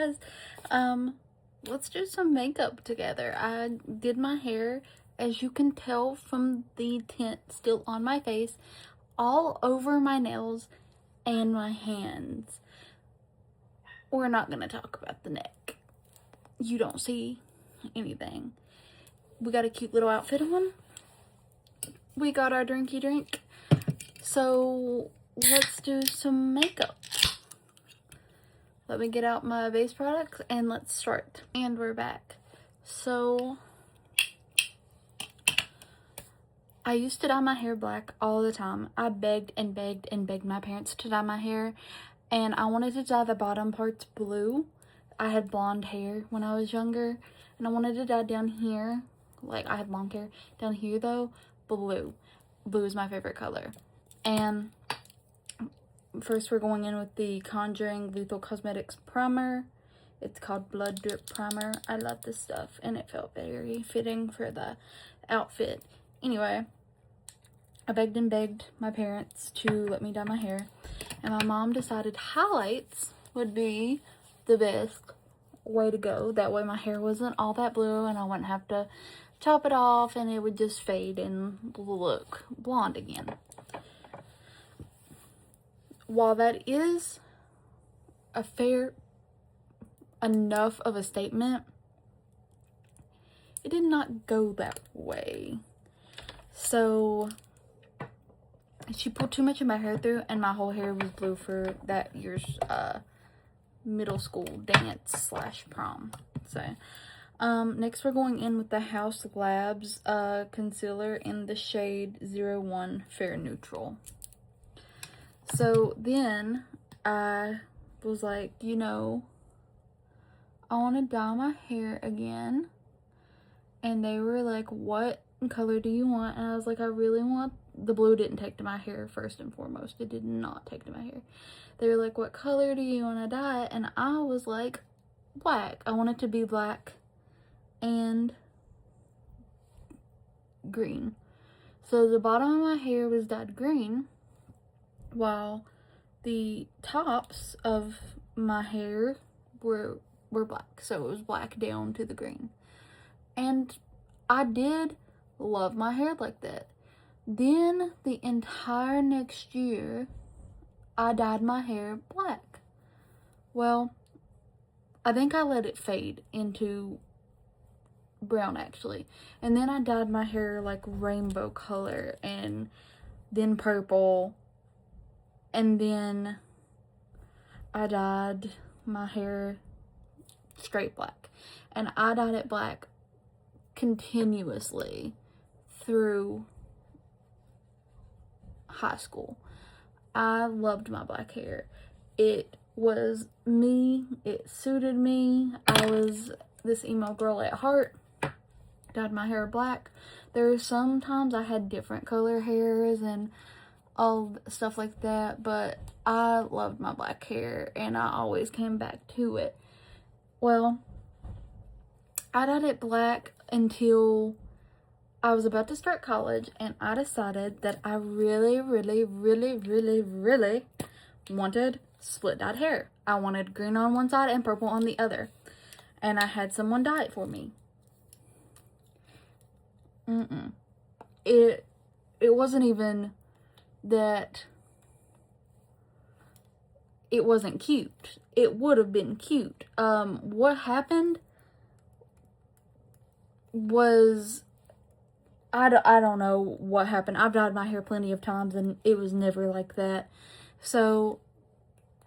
guys, let's do some makeup together. I did my hair, as you can tell from the tint still on my face, all over my nails and my hands. We're not gonna talk about the neck. You don't see anything. We got a cute little outfit on. We got our drinky drink. So let's do some makeup. Let me get out my base products and let's start. And we're back. So I used to dye my hair black all the time. I begged and begged and begged my parents to dye my hair, and I wanted to dye the bottom parts blue. I had blonde hair when I was younger, and I wanted to dye down here, like I had long hair, down here though, blue. Blue is my favorite color. And first we're going in with the Conjuring Lethal Cosmetics primer. It's called Blood Drip Primer. I love this stuff, and it felt very fitting for the outfit. Anyway, I begged and begged my parents to let me dye my hair, and my mom decided highlights would be the best way to go. That way my hair wasn't all that blue and I wouldn't have to chop it off and it would just fade and look blonde again. While that is a fair enough of a statement, it did not go that way. So she pulled too much of my hair through and my whole hair was blue for that year's middle school dance slash prom. So next we're going in with the House Labs concealer in the shade 01 Fair Neutral. So then I was like, you know, I want to dye my hair again. And they were like, what color do you want? And I was like, I really want, the blue didn't take to my hair first and foremost. It did not take to my hair. They were like, what color do you want to dye? And I was like, black. I want it to be black and green. So the bottom of my hair was dyed green, while the tops of my hair were black. So it was black down to the green. And I did love my hair like that. Then the entire next year, I dyed my hair black. Well, I think I let it fade into brown actually. And then I dyed my hair like rainbow color and then purple. And then I dyed my hair straight black. And I dyed it black continuously through high school. I loved my black hair. It was me. It suited me. I was this emo girl at heart. Dyed my hair black. There were some times I had different color hairs and all stuff like that, but I loved my black hair and I always came back to it. Well, I dyed it black until I was about to start college, and I decided that I really wanted split dyed hair. I wanted green on one side and purple on the other, and I had someone dye it for me. It wasn't even that it wasn't cute. It would have been cute. What happened was, I don't know what happened. I've dyed my hair plenty of times and it was never like that. So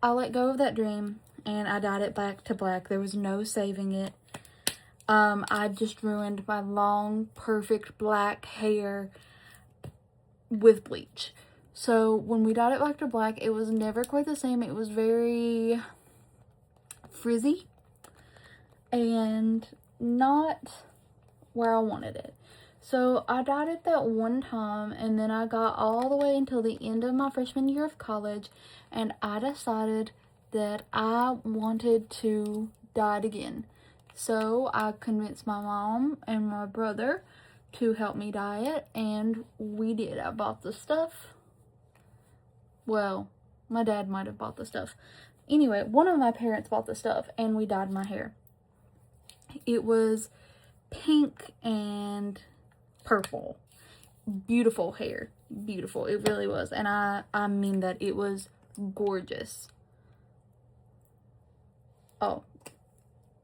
I let go of that dream and I dyed it back to black. There was no saving it. I just ruined my long, perfect black hair with bleach. So when we dyed it back to black, it was never quite the same. It was very frizzy and not where I wanted it. So I dyed it that one time, and then I got all the way until the end of my freshman year of college, and I decided that I wanted to dye it again. So I convinced my mom and my brother to help me dye it, and we did. I bought the stuff. Well, my dad might have bought the stuff. Anyway, one of my parents bought the stuff and we dyed my hair. It was pink and purple. Beautiful hair. Beautiful. It really was. And I mean that. It was gorgeous. Oh.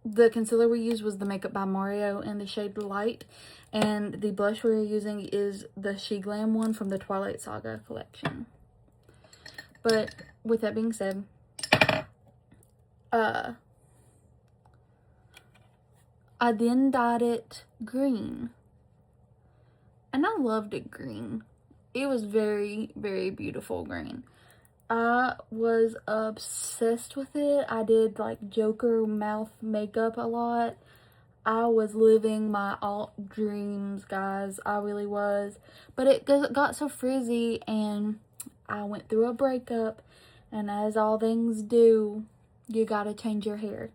The concealer we used was the Makeup by Mario in the shade Light. And the blush we were using is the She Glam one from the Twilight Saga collection. But with that being said, I then dyed it green. And I loved it green. It was very, very beautiful green. I was obsessed with it. I did like Joker mouth makeup a lot. I was living my alt dreams, guys. I really was. But it got so frizzy and I went through a breakup. And as all things do, you gotta change your hair.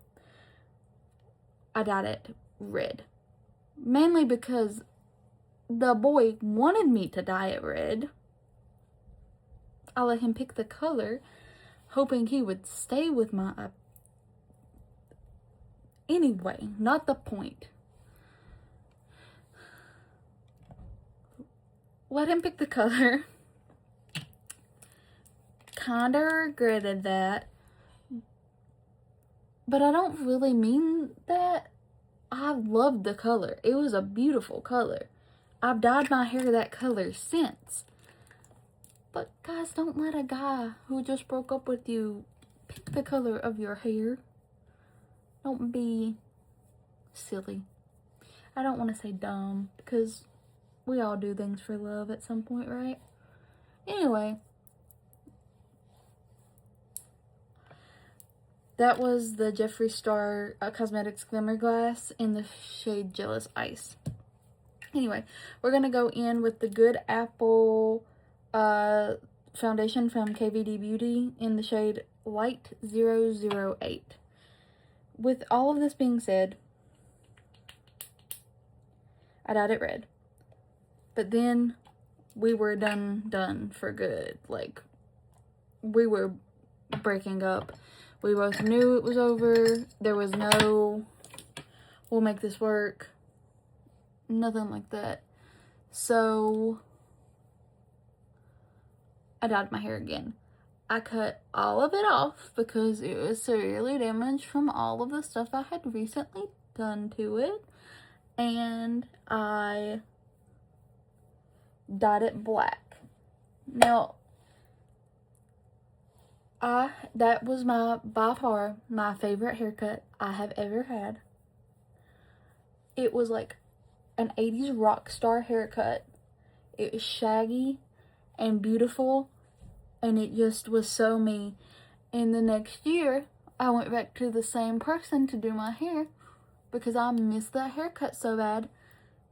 I dyed it red. Mainly because the boy wanted me to dye it red. I let him pick the color, hoping he would stay with my... Anyway, not the point. Let him pick the color. Kinda regretted that. But I don't really mean that. I loved the color. It was a beautiful color. I've dyed my hair that color since. But guys, don't let a guy who just broke up with you pick the color of your hair. Don't be silly. I don't want to say dumb because we all do things for love at some point, right? Anyway. That was the Jeffree Star Cosmetics Glimmer Glass in the shade Jealous Ice. Anyway, we're going to go in with the Good Apple foundation from KVD Beauty in the shade Light 008. With all of this being said, I dyed it red. But then we were done for good. Like, we were breaking up. We both knew it was over. There was no, we'll make this work. Nothing like that. So, I dyed my hair again. I cut all of it off because it was severely damaged from all of the stuff I had recently done to it. And I dyed it black. Now, that was by far my favorite haircut I have ever had. It was like an 80s rock star haircut. It was shaggy and beautiful, and it just was so me. And the next year, I went back to the same person to do my hair because I missed that haircut so bad,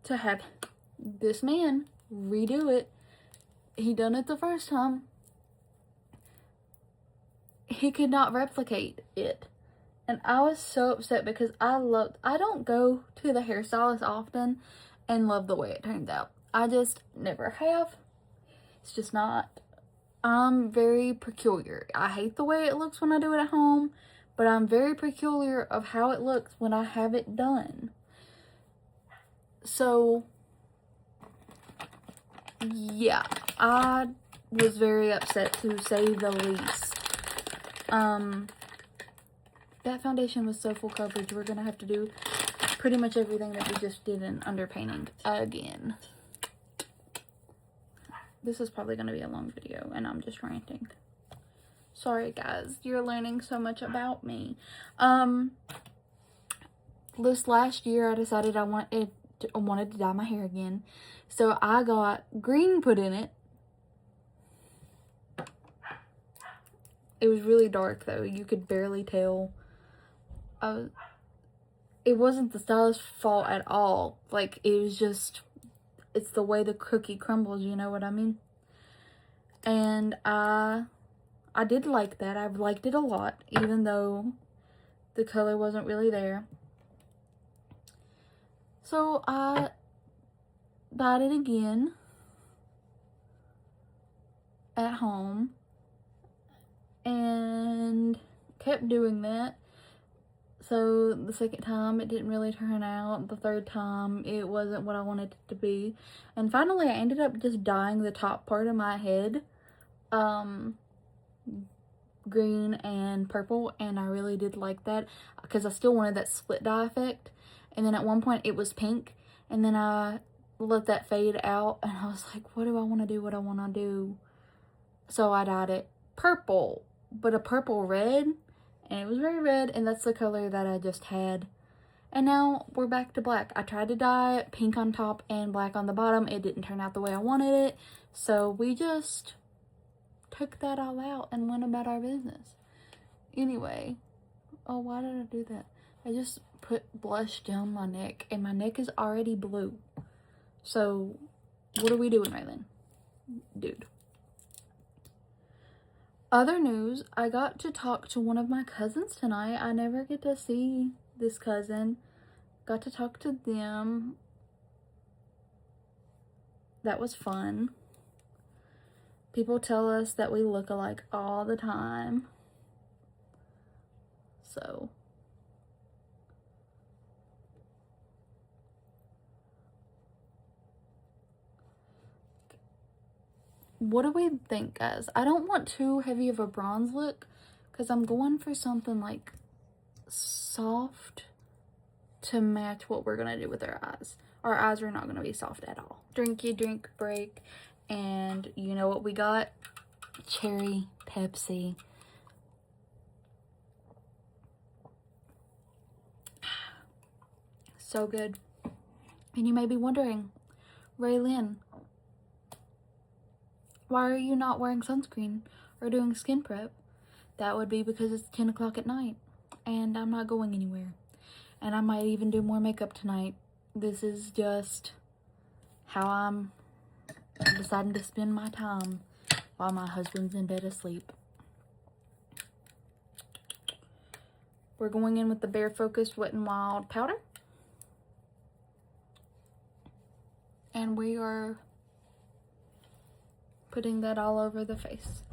to have this man redo it. He done it the first time. He could not replicate it. And I was so upset because I don't go to the hairstylist often and love the way it turns out. I just never have. It's just not. I'm very peculiar. I hate the way it looks when I do it at home, but I'm very peculiar of how it looks when I have it done. So, yeah, I was very upset to say the least. That foundation was so full coverage, we're gonna have to do pretty much everything that we just did in underpainting again. This is probably gonna be a long video, and I'm just ranting. Sorry, guys. You're learning so much about me. This last year, I decided I wanted to dye my hair again. So I got green put in it. It was really dark, though. You could barely tell. It wasn't the stylist's fault at all. Like, it was just, it's the way the cookie crumbles, you know what I mean? And I did like that. I've liked it a lot, even though the color wasn't really there. So I dyed it again at home. And kept doing that. So the second time it didn't really turn out. The third time it wasn't what I wanted it to be. And finally I ended up just dyeing the top part of my head green and purple, and I really did like that because I still wanted that split dye effect. And then at one point it was pink, and then I let that fade out and I was like, what do I want to do? What I want to do? So I dyed it purple, but a purple red, and it was very red, and that's the color that I just had. And now we're back to black. I tried to dye it pink on top and black on the bottom. It didn't turn out the way I wanted it, so we just took that all out and went about our business. Anyway, oh, why did I do that? I just put blush down my neck, and my neck is already blue. So what are we doing right then, dude? Other news, I got to talk to one of my cousins tonight. I never get to see this cousin. Got to talk to them. That was fun. People tell us that we look alike all the time. So what do we think, guys? I don't want too heavy of a bronze look because I'm going for something like soft to match what we're gonna do with our eyes. Our eyes are not gonna be soft at all. Drinky drink break, and you know what we got? Cherry Pepsi. So good. And you may be wondering, Raylyn, why are you not wearing sunscreen or doing skin prep? That would be because it's 10 o'clock at night and I'm not going anywhere. And I might even do more makeup tonight. This is just how I'm deciding to spend my time while my husband's in bed asleep. We're going in with the Bare Focused Wet n Wild powder. And we are putting that all over the face.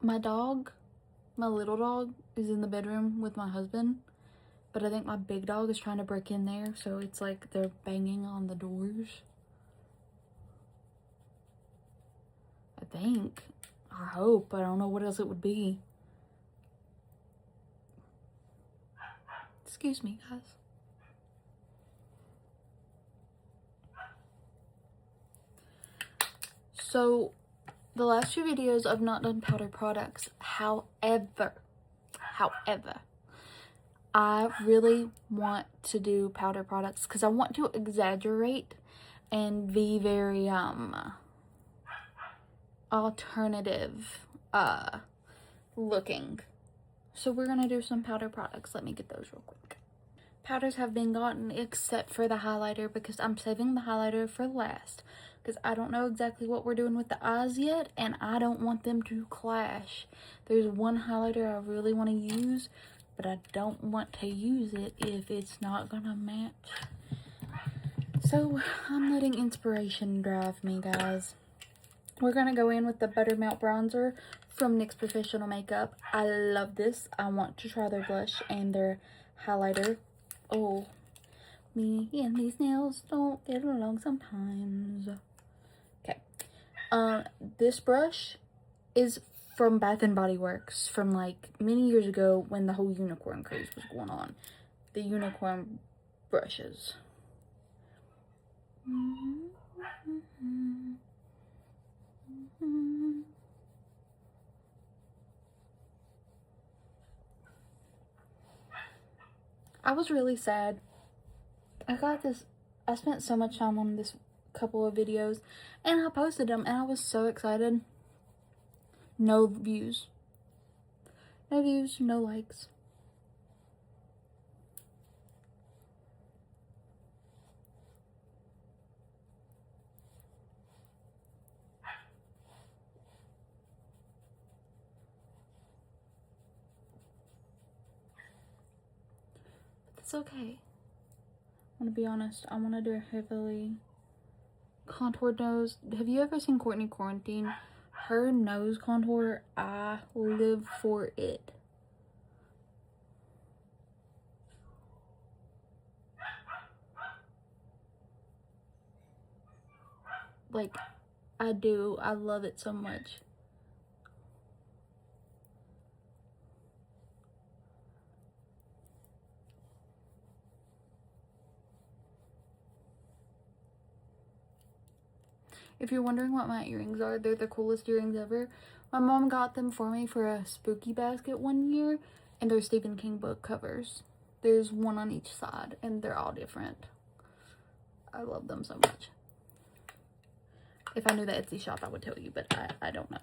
My dog, my little dog, is in the bedroom with my husband, but I think my big dog is trying to break in there, so it's like they're banging on the doors. I think. I hope. I don't know what else it would be. Excuse me, guys. So, the last few videos I've not done powder products. However, I really want to do powder products because I want to exaggerate and be very alternative looking. So we're gonna do some powder products. Let me get those real quick. Powders have been gotten except for the highlighter because I'm saving the highlighter for last because I don't know exactly what we're doing with the eyes yet and I don't want them to clash. There's one highlighter I really want to use, but I don't want to use it if it's not gonna match. So I'm letting inspiration drive me, guys. We're gonna go in with the Buttermelt Bronzer from NYX Professional Makeup. I love this. I want to try their blush and their highlighter. Oh, me and these nails don't get along sometimes. Okay. This brush is from Bath and Body Works from like many years ago when the whole unicorn craze was going on. The unicorn brushes. I was really sad. I spent so much time on this couple of videos and I posted them and I was so excited. No views. No views, no likes. It's okay. I'm gonna be honest. I want to do a heavily contoured nose. Have you ever seen Courtney Quarantine? Her nose contour, I live for it. Like, I do. I love it so much. If you're wondering what my earrings are, they're the coolest earrings ever. My mom got them for me for a spooky basket one year, and they're Stephen King book covers. There's one on each side, and they're all different. I love them so much. If I knew the Etsy shop, I would tell you, but I don't know.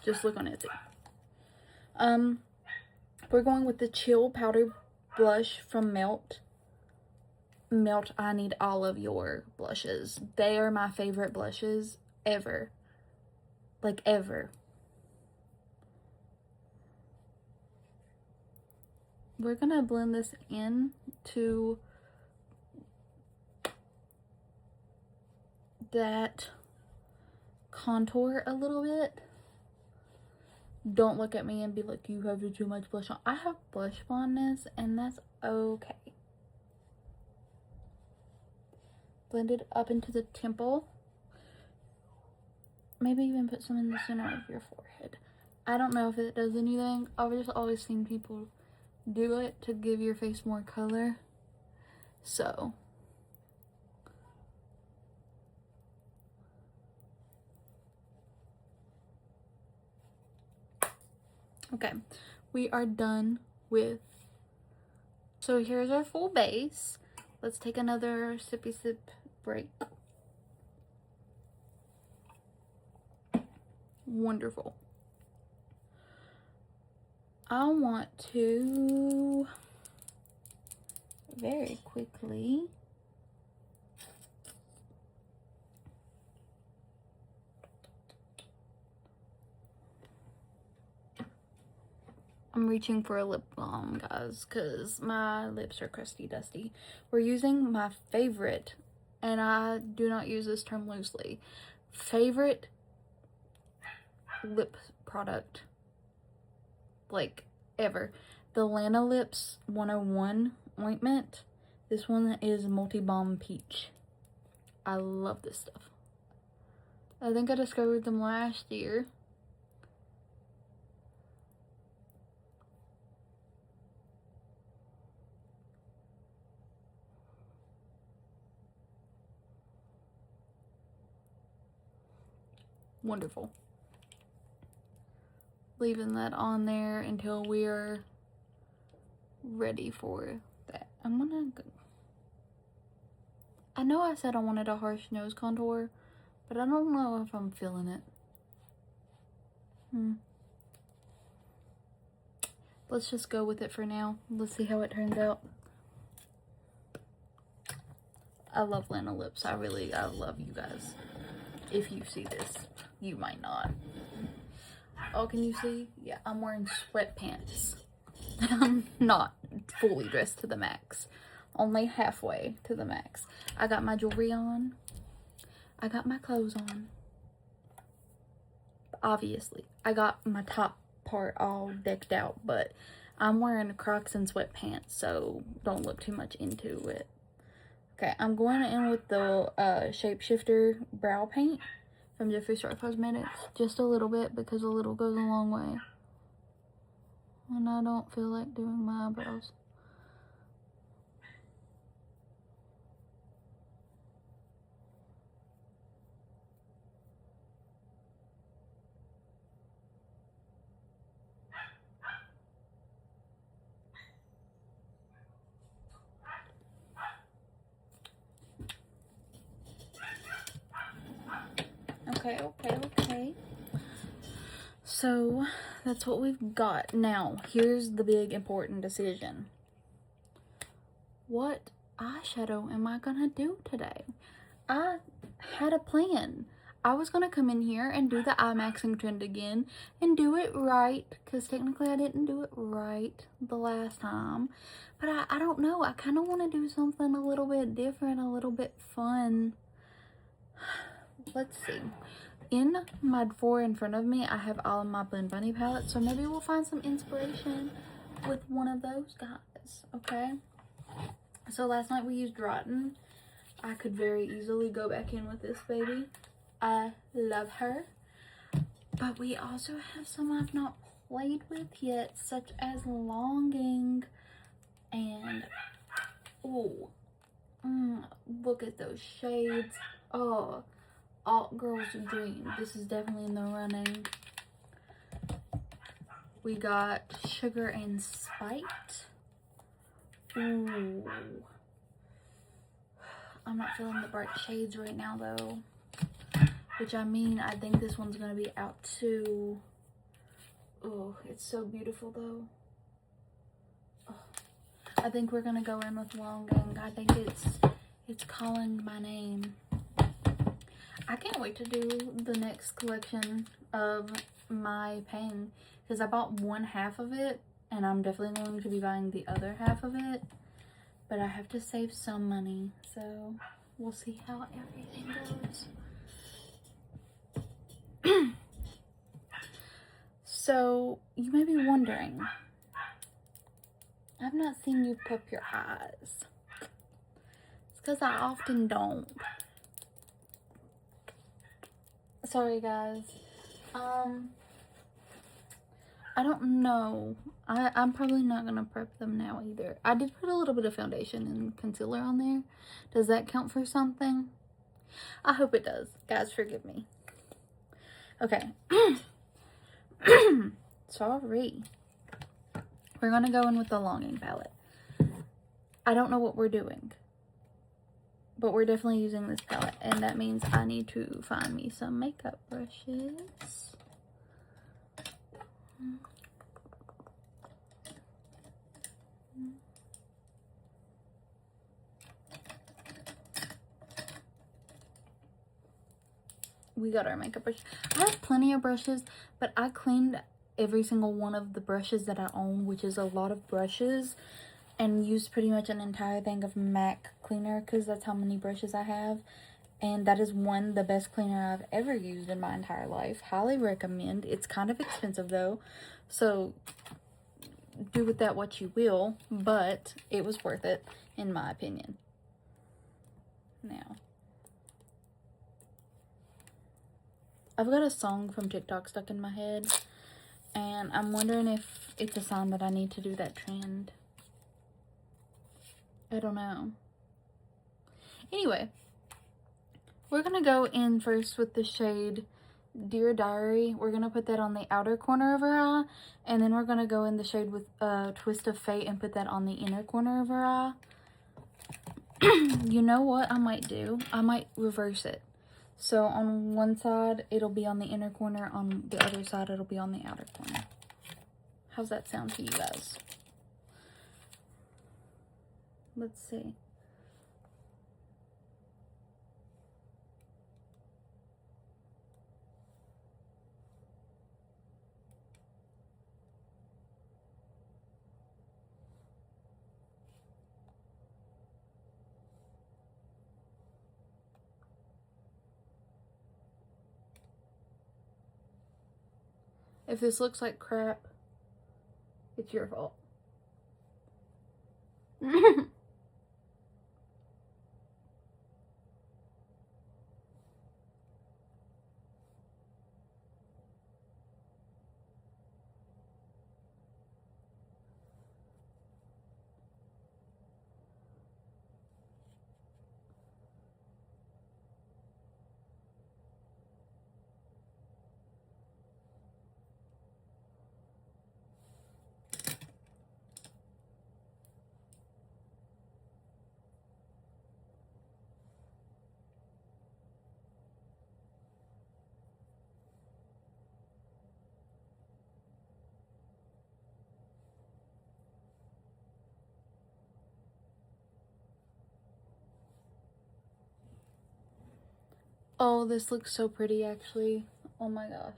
Just look on Etsy. We're going with the Chill Powder Blush from Melt. Melt, I need all of your blushes. They are my favorite blushes ever. Like, ever. We're gonna blend this in to that contour a little bit. Don't look at me and be like, you have too much blush on. I have blush blondness, and that's okay. Blend it up into the temple. Maybe even put some in the center of your forehead. I don't know if it does anything. I've just always seen people do it to give your face more color. So, okay, we are done with, so here's our full base. Let's take another sippy sip break. Wonderful. I want to very quickly I'm reaching for a lip balm, guys, because my lips are crusty dusty. We're using my favorite, and I do not use this term loosely, favorite lip product, like, ever. The Lana Lips 101 ointment. This one is Multi Balm Peach. I love this stuff. I think I discovered them last year. Wonderful. Leaving that on there until we're ready for that. I'm gonna go. I know I said I wanted a harsh nose contour, but I don't know if I'm feeling it. Let's just go with it for now. Let's see how it turns out. I love Lana Lips. I love you guys. If you see this, you might not. Oh, can you see? Yeah, I'm wearing sweatpants. I'm not fully dressed to the max. Only halfway to the max. I got my jewelry on. I got my clothes on. Obviously. I got my top part all decked out, but I'm wearing Crocs and sweatpants, so don't look too much into it. Okay, I'm going in with the Shapeshifter brow paint from Jeffree Star Cosmetics. Just a little bit, because a little goes a long way. And I don't feel like doing my eyebrows. Okay. So, that's what we've got. Now, here's the big important decision. What eyeshadow am I gonna do today? I had a plan. I was going to come in here and do the eye maxing trend again and do it right, because technically I didn't do it right the last time. But I don't know. I kind of want to do something a little bit different, a little bit fun. Let's see. In my drawer in front of me, I have all of my Blend Bunny palettes, so maybe we'll find some inspiration with one of those guys, okay? So last night we used Rotten. I could very easily go back in with this baby. I love her. But we also have some I've not played with yet, such as Longing and, oh, look at those shades. Oh, Alt Girl's Dream. This is definitely in the running. We got Sugar and Spite. Ooh. I'm not feeling the bright shades right now though. Which I mean, I think this one's gonna be out too. Oh, it's so beautiful though. Oh. I think we're gonna go in with Longing. I think it's calling my name. I can't wait to do the next collection of my paying, because I bought one half of it and I'm definitely going to be buying the other half of it, but I have to save some money, so we'll see how everything goes. So you may be wondering, I've not seen you pop your eyes. It's because I often don't. Sorry guys. I don't know. I'm probably not gonna prep them now either. I did put a little bit of foundation and concealer on there. Does that count for something? I hope it does. Guys, forgive me. Okay. Sorry. We're gonna go in with the Longing palette. I don't know what we're doing, but we're definitely using this palette, and that means I need to find me some makeup brushes. We got our makeup brush. I have plenty of brushes, but I cleaned every single one of the brushes that I own, which is a lot of brushes, and used pretty much an entire thing of MAC cleaner, because that's how many brushes I have. And that is the best cleaner I've ever used in my entire life. Highly recommend. It's kind of expensive though, so do with that what you will, but it was worth it in my opinion. Now, I've got a song from TikTok stuck in my head, and I'm wondering if it's a sign that I need to do that trend. I don't know. Anyway, we're gonna go in first with the shade Dear Diary. We're gonna put that on the outer corner of our eye, and then we're gonna go in the shade with Twist of Fate and put that on the inner corner of our eye. You know what I might do? I might reverse it. So on one side, it'll be on the inner corner. On the other side, it'll be on the outer corner. How's that sound to you guys? Let's see. If this looks like crap, it's your fault. Oh, this looks so pretty, actually. Oh my gosh.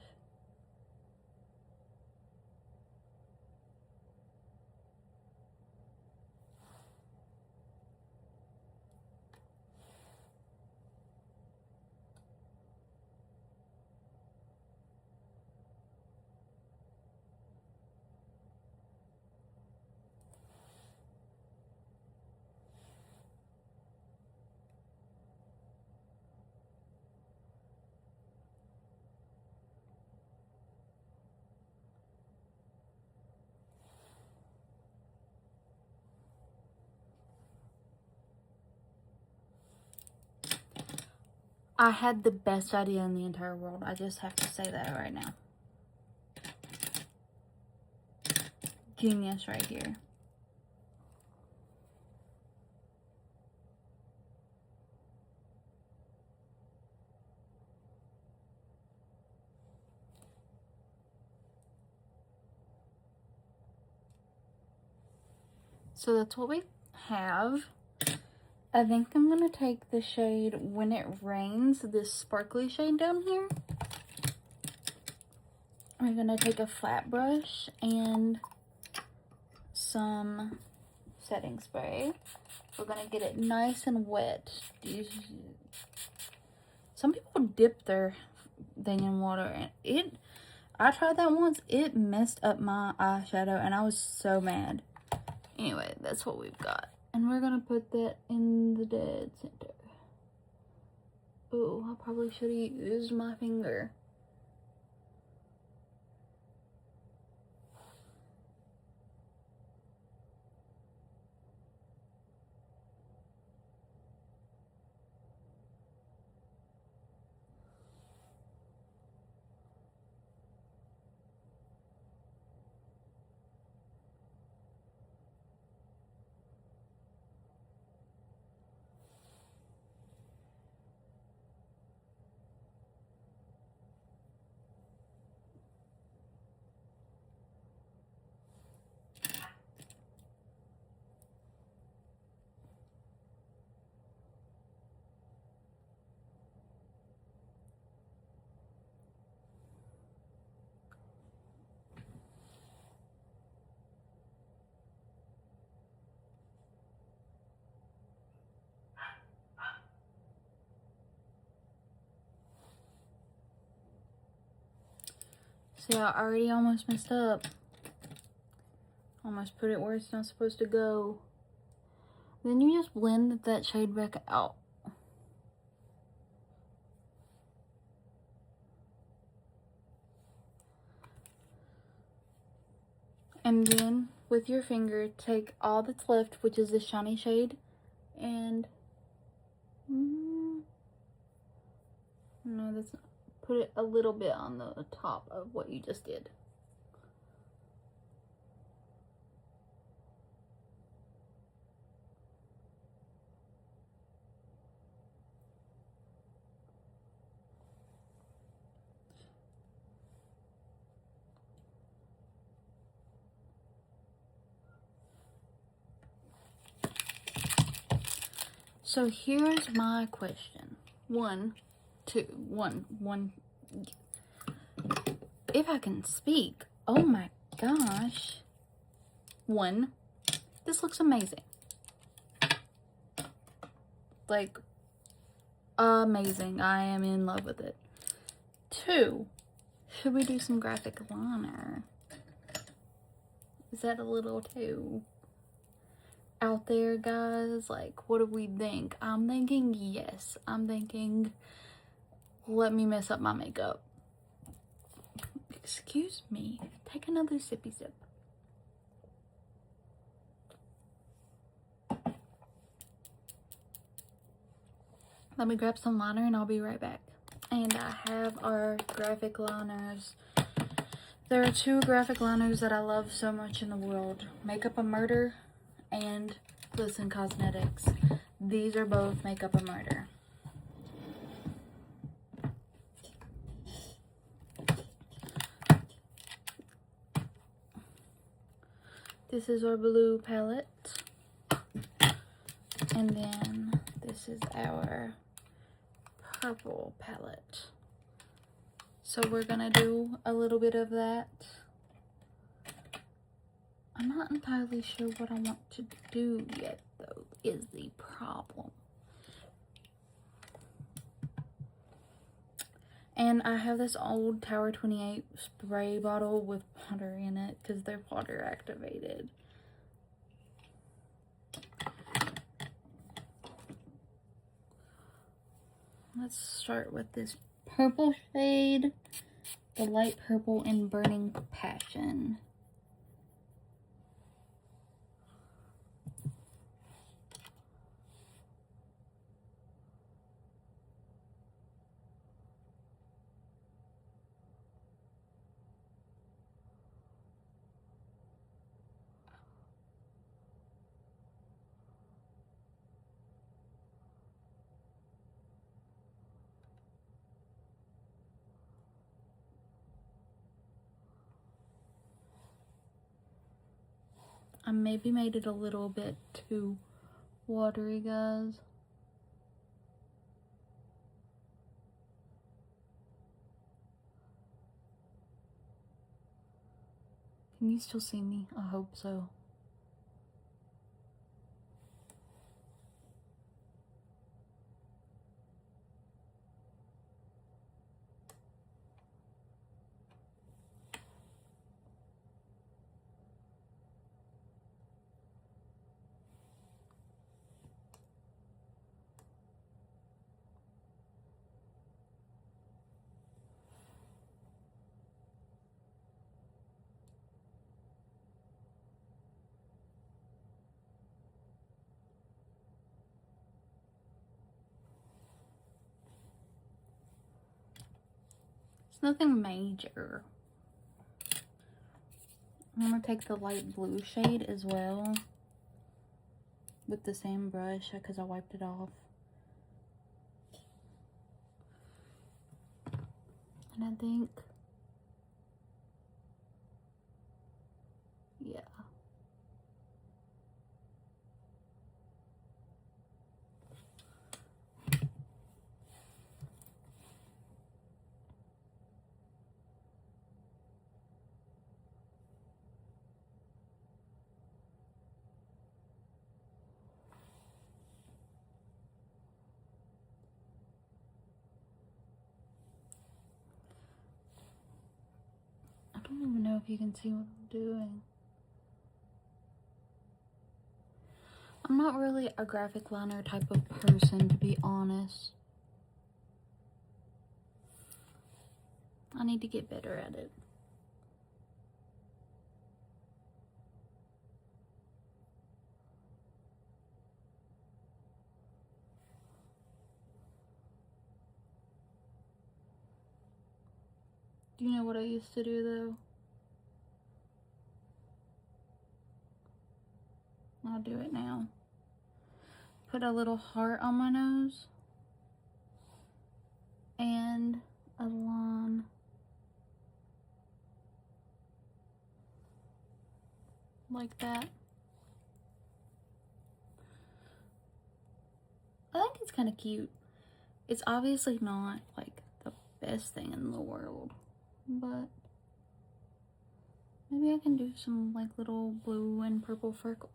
I had the best idea in the entire world. I just have to say that right now. Genius right here. So that's what we have. I think I'm going to take the shade When It Rains, this sparkly shade down here. I'm going to take a flat brush and some setting spray. We're going to get it nice and wet. Some people dip their thing in water, and I tried that once. It messed up my eyeshadow, and I was so mad. Anyway, that's what we've got. And we're going to put that in the dead center. Oh, I probably should have used my finger. See, I already almost messed up. Almost put it where it's not supposed to go. Then you just blend that shade back out. And then, with your finger, take all that's left, which is the shiny shade, and... no, that's not... Put it a little bit on the top of what you just did. So here's my question. One. If I can speak. Oh my gosh. One, this looks amazing. Like, amazing. I am in love with it. Two, should we do some graphic liner? Is that a little too out there, guys? Like, what do we think? I'm thinking yes. I'm thinking, let me mess up my makeup. Excuse me. Take another sippy sip. Let me grab some liner and I'll be right back. And I have our graphic liners. There are two graphic liners that I love so much in the world. Makeup a Murder and Listen Cosmetics. These are both Makeup a Murder. This is our blue palette. And then this is our purple palette. So we're gonna do a little bit of that. I'm not entirely sure what I want to do yet, though, is the problem. And I have this old Tower 28 spray bottle with water in it because they're water activated. Let's start with this purple shade, the light purple in Burning Passion. I maybe made it a little bit too watery, guys. Can you still see me? I hope so. It's nothing major. I'm gonna take the light blue shade as well with the same brush because I wiped it off. And I think, yeah. I don't even know if you can see what I'm doing. I'm not really a graphic liner type of person, to be honest. I need to get better at it. Do you know what I used to do, though? I'll do it now. Put a little heart on my nose. And a line. Like that. I think it's kind of cute. It's obviously not, like, the best thing in the world. But maybe I can do some, like, little blue and purple freckles.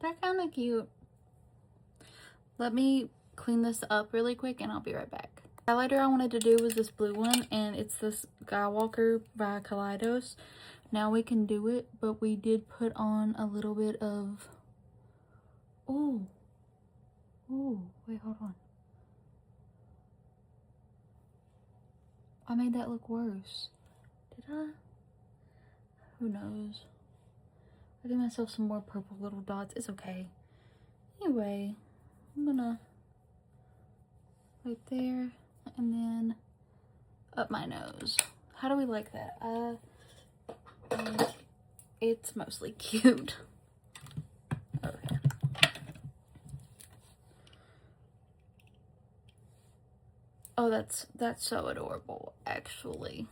They're kind of cute. Let me clean this up really quick and I'll be right back. The highlighter I wanted to do was this blue one, and it's this Skywalker by Kaleidos. Now we can do it, but we did put on a little bit of... Oh, wait, hold on. I made that look worse. Did I? Who knows? I gave myself some more purple little dots. It's okay. Anyway, I'm gonna right there and then up my nose. How do we like that? It's mostly cute. Okay. Oh, that's so adorable, actually.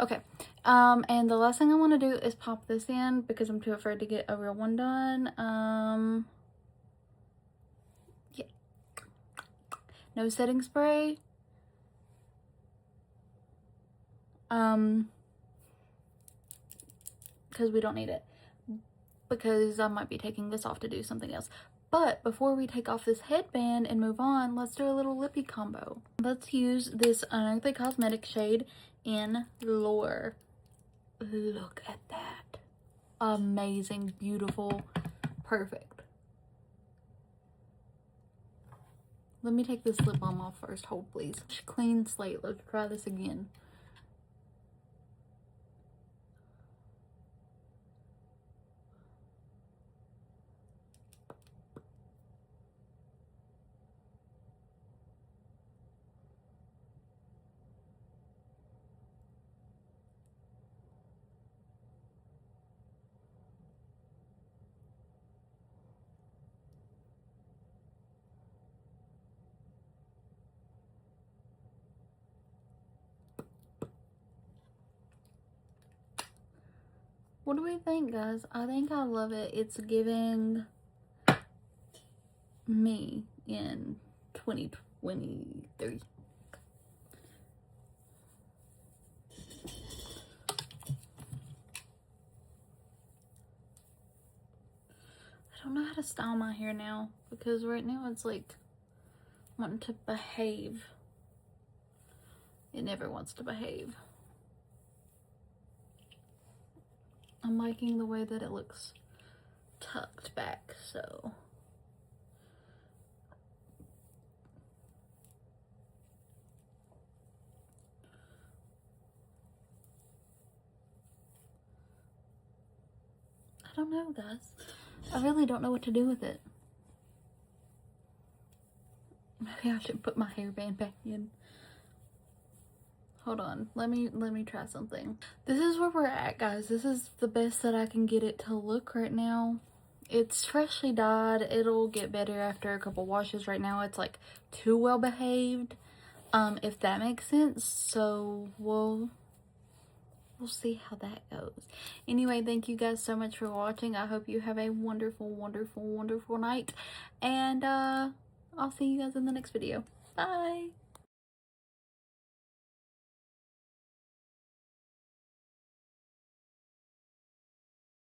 Okay, and the last thing I want to do is pop this in because I'm too afraid to get a real one done. Yeah. Nose setting spray. Because we don't need it. Because I might be taking this off to do something else. But before we take off this headband and move on, let's do a little lippy combo. Let's use this Unearthly Cosmetics shade in Lure. Look at that. Amazing, beautiful, perfect. Let me take this lip balm off first. Hold, please. Clean slate. Let's try this again. What do we think, guys? I think I love it. It's giving me in 2023. I don't know how to style my hair now because right now it's like wanting to behave. It never wants to behave. I'm liking the way that it looks tucked back, so. I don't know, guys. I really don't know what to do with it. Maybe I should put my hairband back in. Hold on, let me try something. This is where we're at, guys. This is the best that I can get it to look right now. It's freshly dyed. It'll get better after a couple washes. Right now it's like too well behaved, if that makes sense. So we'll see how that goes. Anyway, thank you guys so much for watching. I hope you have a wonderful, wonderful, wonderful night, and I'll see you guys in the next video. Bye.